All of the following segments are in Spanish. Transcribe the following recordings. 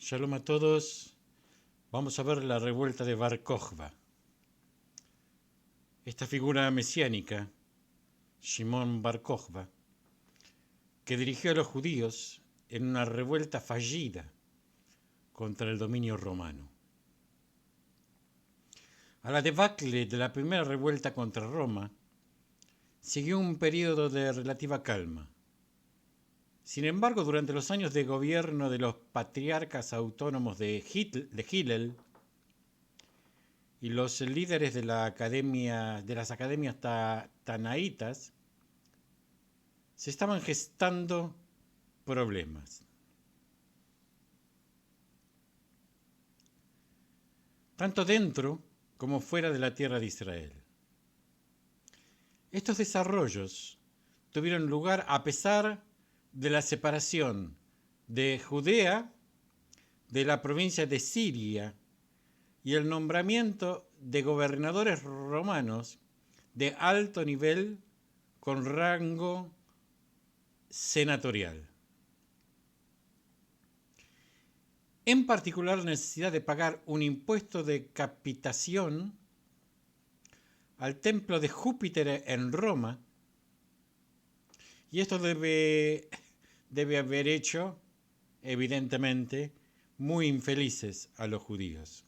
Shalom a todos. Vamos a ver la revuelta de Bar Kokhba. Esta figura mesiánica, Shimon Bar Kokhba, que dirigió a los judíos en una revuelta fallida contra el dominio romano. A la debacle de la primera revuelta contra Roma, siguió un periodo de relativa calma. Sin embargo, durante los años de gobierno de los patriarcas autónomos de Hillel y los líderes de las academias tanaitas, se estaban gestando problemas. Tanto dentro como fuera de la tierra de Israel. Estos desarrollos tuvieron lugar a pesar de la separación de Judea de la provincia de Siria y el nombramiento de gobernadores romanos de alto nivel con rango senatorial. En particular, la necesidad de pagar un impuesto de capitación al templo de Júpiter en Roma, y esto debe haber hecho, evidentemente, muy infelices a los judíos.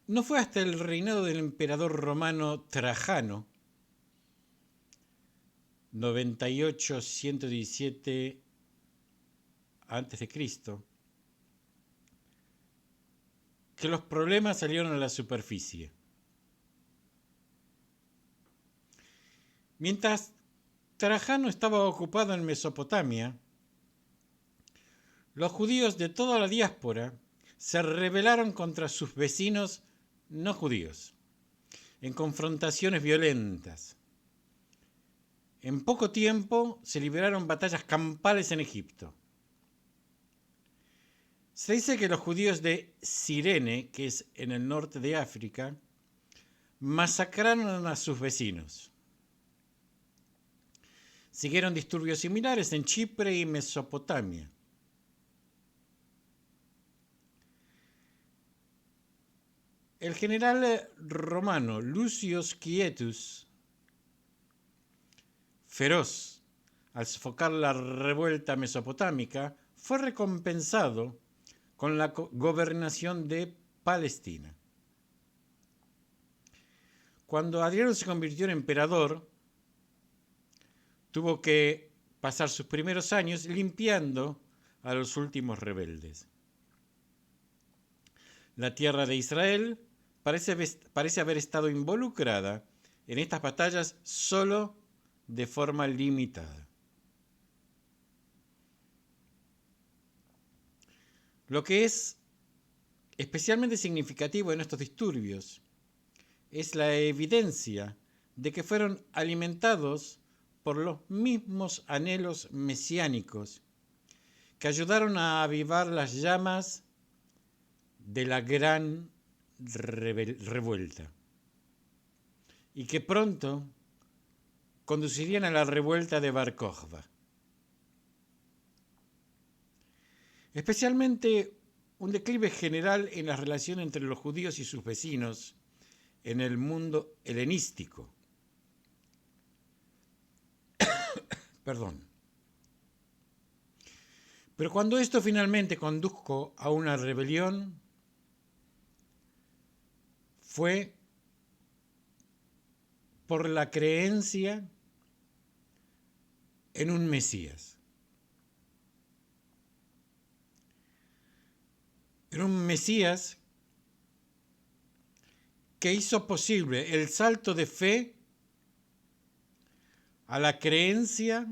No fue hasta el reinado del emperador romano Trajano, 98-117 a.C., que los problemas salieron a la superficie. Mientras Trajano estaba ocupado en Mesopotamia, los judíos de toda la diáspora se rebelaron contra sus vecinos no judíos, en confrontaciones violentas. En poco tiempo se libraron batallas campales en Egipto. Se dice que los judíos de Cirene, que es en el norte de África, masacraron a sus vecinos. Siguieron disturbios similares en Chipre y Mesopotamia. El general romano Lucius Quietus, feroz al sofocar la revuelta mesopotámica, fue recompensado con la gobernación de Palestina. Cuando Adriano se convirtió en emperador, tuvo que pasar sus primeros años limpiando a los últimos rebeldes. La tierra de Israel parece haber estado involucrada en estas batallas solo de forma limitada. Lo que es especialmente significativo en estos disturbios es la evidencia de que fueron alimentados por los mismos anhelos mesiánicos que ayudaron a avivar las llamas de la gran revuelta y que pronto conducirían a la revuelta de Bar Kokhba. Especialmente un declive general en la relación entre los judíos y sus vecinos en el mundo helenístico. Pero cuando esto finalmente condujo a una rebelión, fue por la creencia en un Mesías. En un Mesías que hizo posible el salto de fe a la creencia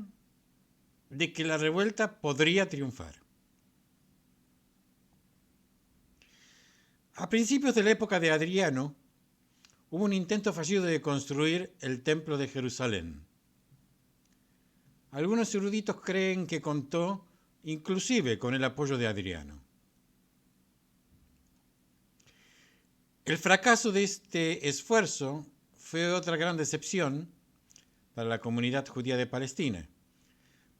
de que la revuelta podría triunfar. A principios de la época de Adriano, hubo un intento fallido de construir el Templo de Jerusalén. Algunos eruditos creen que contó inclusive con el apoyo de Adriano. El fracaso de este esfuerzo fue otra gran decepción para la comunidad judía de Palestina,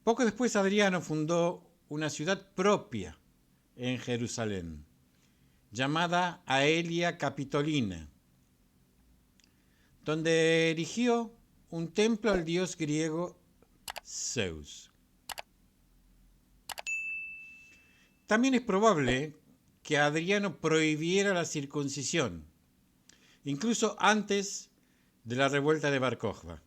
Poco después Adriano fundó una ciudad propia en Jerusalén, llamada Aelia Capitolina, donde erigió un templo al dios griego Zeus. También es probable que Adriano prohibiera la circuncisión, incluso antes de la revuelta de Bar Kokhba.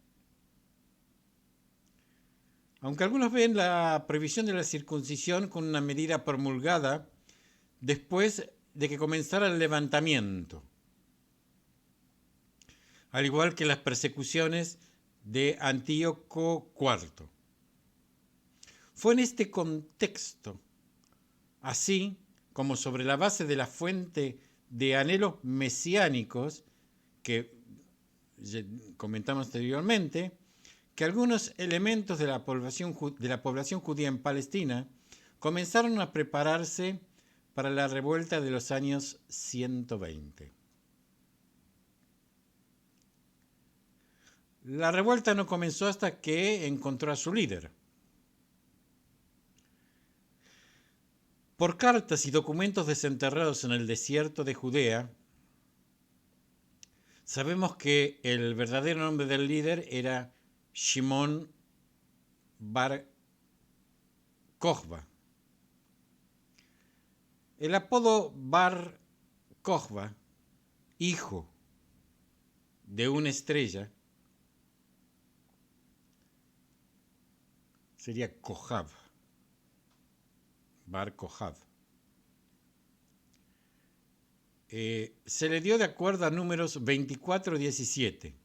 Aunque algunos ven la prohibición de la circuncisión como una medida promulgada después de que comenzara el levantamiento, al igual que las persecuciones de Antíoco IV. Fue en este contexto, así como sobre la base de la fuente de anhelos mesiánicos que comentamos anteriormente, que algunos elementos de la población judía en Palestina comenzaron a prepararse para la revuelta de los años 120. La revuelta no comenzó hasta que encontró a su líder. Por cartas y documentos desenterrados en el desierto de Judea, sabemos que el verdadero nombre del líder era Shimon Bar Kokhba. El apodo Bar Kokhba, hijo de una estrella, sería Kohab, Bar Kohab. Se le dio de acuerdo a números 24 y 17.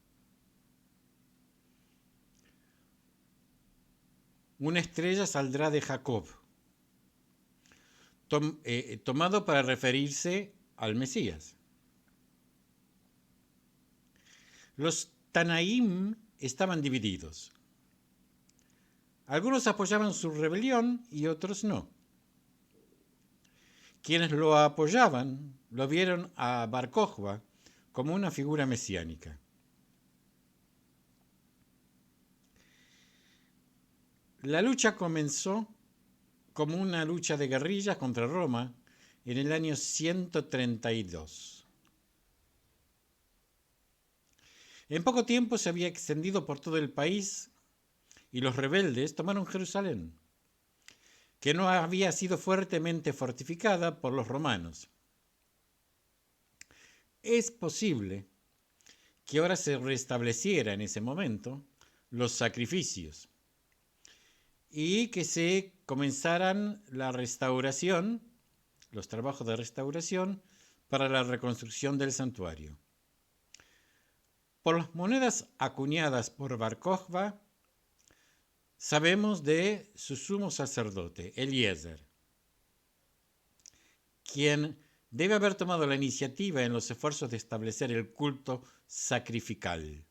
Una estrella saldrá de Jacob, tomado para referirse al Mesías. Los Tanaim estaban divididos. Algunos apoyaban su rebelión y otros no. Quienes lo apoyaban lo vieron a Bar Kokhba como una figura mesiánica. La lucha comenzó como una lucha de guerrillas contra Roma en el año 132. En poco tiempo se había extendido por todo el país y los rebeldes tomaron Jerusalén, que no había sido fuertemente fortificada por los romanos. Es posible que ahora se restableciera en ese momento los sacrificios y que se comenzaran la restauración, los trabajos de restauración para la reconstrucción del santuario. Por las monedas acuñadas por Bar Kokhba, sabemos de su sumo sacerdote, Eliezer, quien debe haber tomado la iniciativa en los esfuerzos de establecer el culto sacrificial.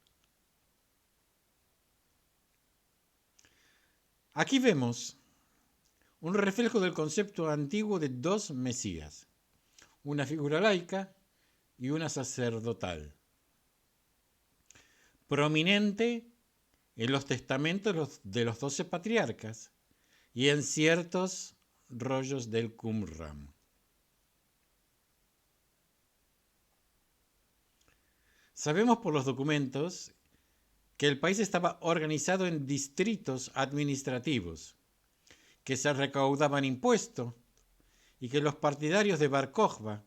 Aquí vemos un reflejo del concepto antiguo de dos Mesías, una figura laica y una sacerdotal, prominente en los testamentos de los 12 patriarcas y en ciertos rollos del Qumran. Sabemos por los documentos que el país estaba organizado en distritos administrativos, que se recaudaban impuestos y que los partidarios de Bar Kokhba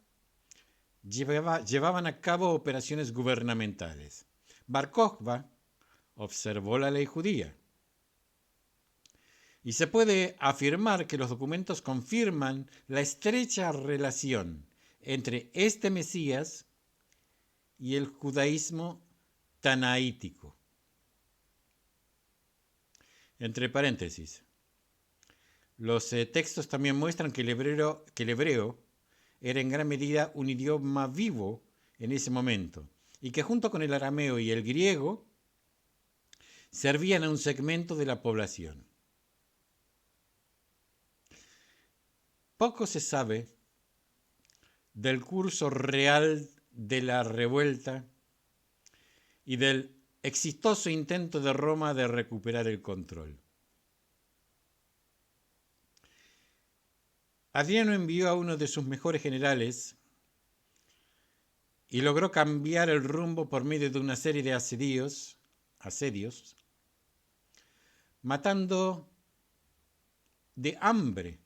llevaban a cabo operaciones gubernamentales. Bar Kokhba observó la ley judía. Y se puede afirmar que los documentos confirman la estrecha relación entre este Mesías y el judaísmo tanaítico. Entre paréntesis, los textos también muestran que el hebreo era en gran medida un idioma vivo en ese momento y que junto con el arameo y el griego servían a un segmento de la población. Poco se sabe del curso real de la revuelta y del exitoso intento de Roma de recuperar el control. Adriano envió a uno de sus mejores generales y logró cambiar el rumbo por medio de una serie de asedios, matando de hambre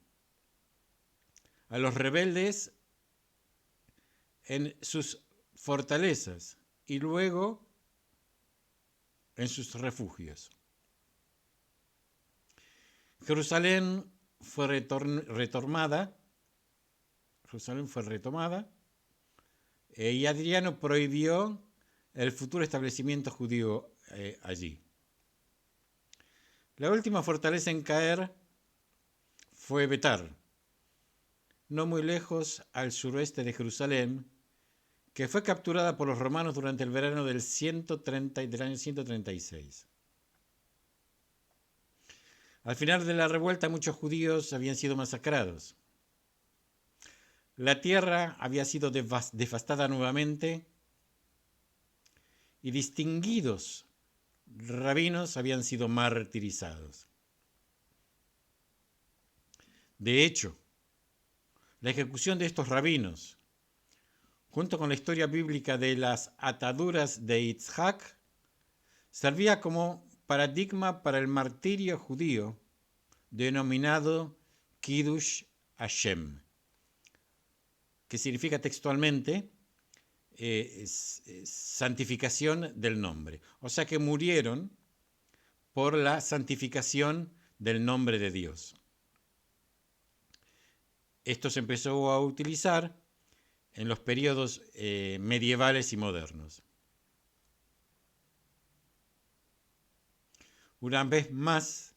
a los rebeldes en sus fortalezas y luego en sus refugios. Jerusalén fue retomada y Adriano prohibió el futuro establecimiento judío allí. La última fortaleza en caer fue Betar, no muy lejos al suroeste de Jerusalén, que fue capturada por los romanos durante el verano del año 136. Al final de la revuelta, muchos judíos habían sido masacrados. La tierra había sido devastada nuevamente y distinguidos rabinos habían sido martirizados. De hecho, la ejecución de estos rabinos, junto con la historia bíblica de las ataduras de Yitzhak, servía como paradigma para el martirio judío denominado Kiddush Hashem, que significa textualmente santificación del nombre. O sea que murieron por la santificación del nombre de Dios. Esto se empezó a utilizar en los periodos medievales y modernos. Una vez más,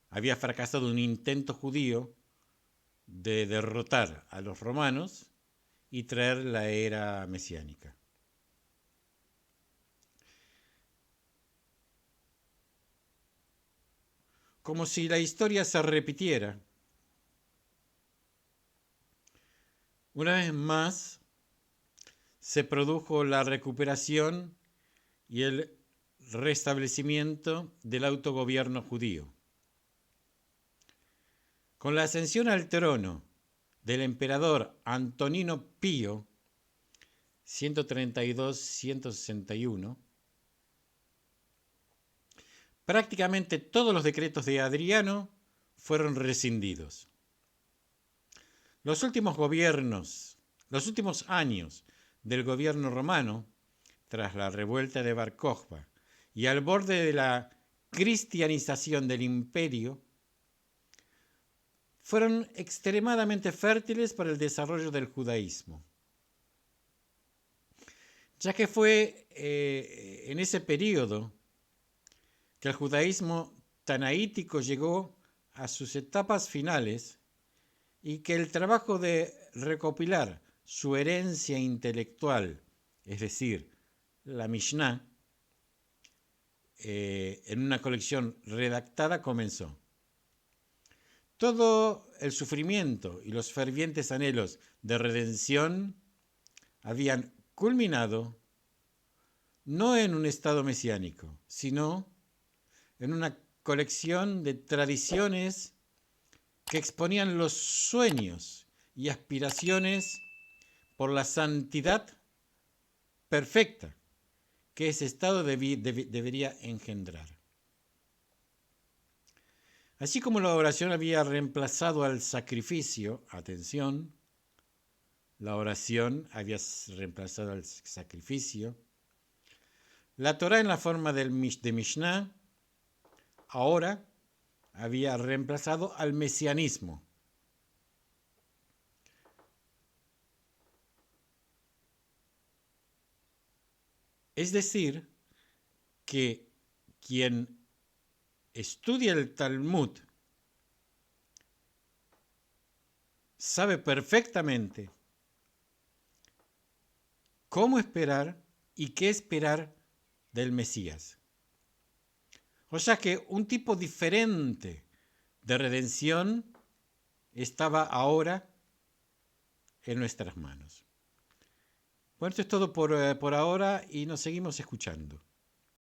había fracasado un intento judío de derrotar a los romanos y traer la era mesiánica. Como si la historia se repitiera, una vez más se produjo la recuperación y el restablecimiento del autogobierno judío. Con la ascensión al trono del emperador Antonino Pío, 132-161, prácticamente todos los decretos de Adriano fueron rescindidos. Los últimos años del gobierno romano, tras la revuelta de Bar Kokhba y al borde de la cristianización del imperio, fueron extremadamente fértiles para el desarrollo del judaísmo, ya que fue en ese periodo que el judaísmo tanaítico llegó a sus etapas finales y que el trabajo de recopilar su herencia intelectual, es decir, la Mishnah, en una colección redactada comenzó. Todo el sufrimiento y los fervientes anhelos de redención habían culminado no en un estado mesiánico, sino en una colección de tradiciones que exponían los sueños y aspiraciones por la santidad perfecta que ese estado debería engendrar. Así como la oración había reemplazado al sacrificio, atención, la oración había reemplazado al sacrificio, la Torá en la forma de Mishnah ahora había reemplazado al mesianismo. Es decir, que quien estudia el Talmud sabe perfectamente cómo esperar y qué esperar del Mesías. O sea que un tipo diferente de redención estaba ahora en nuestras manos. Bueno, esto es todo por ahora y nos seguimos escuchando.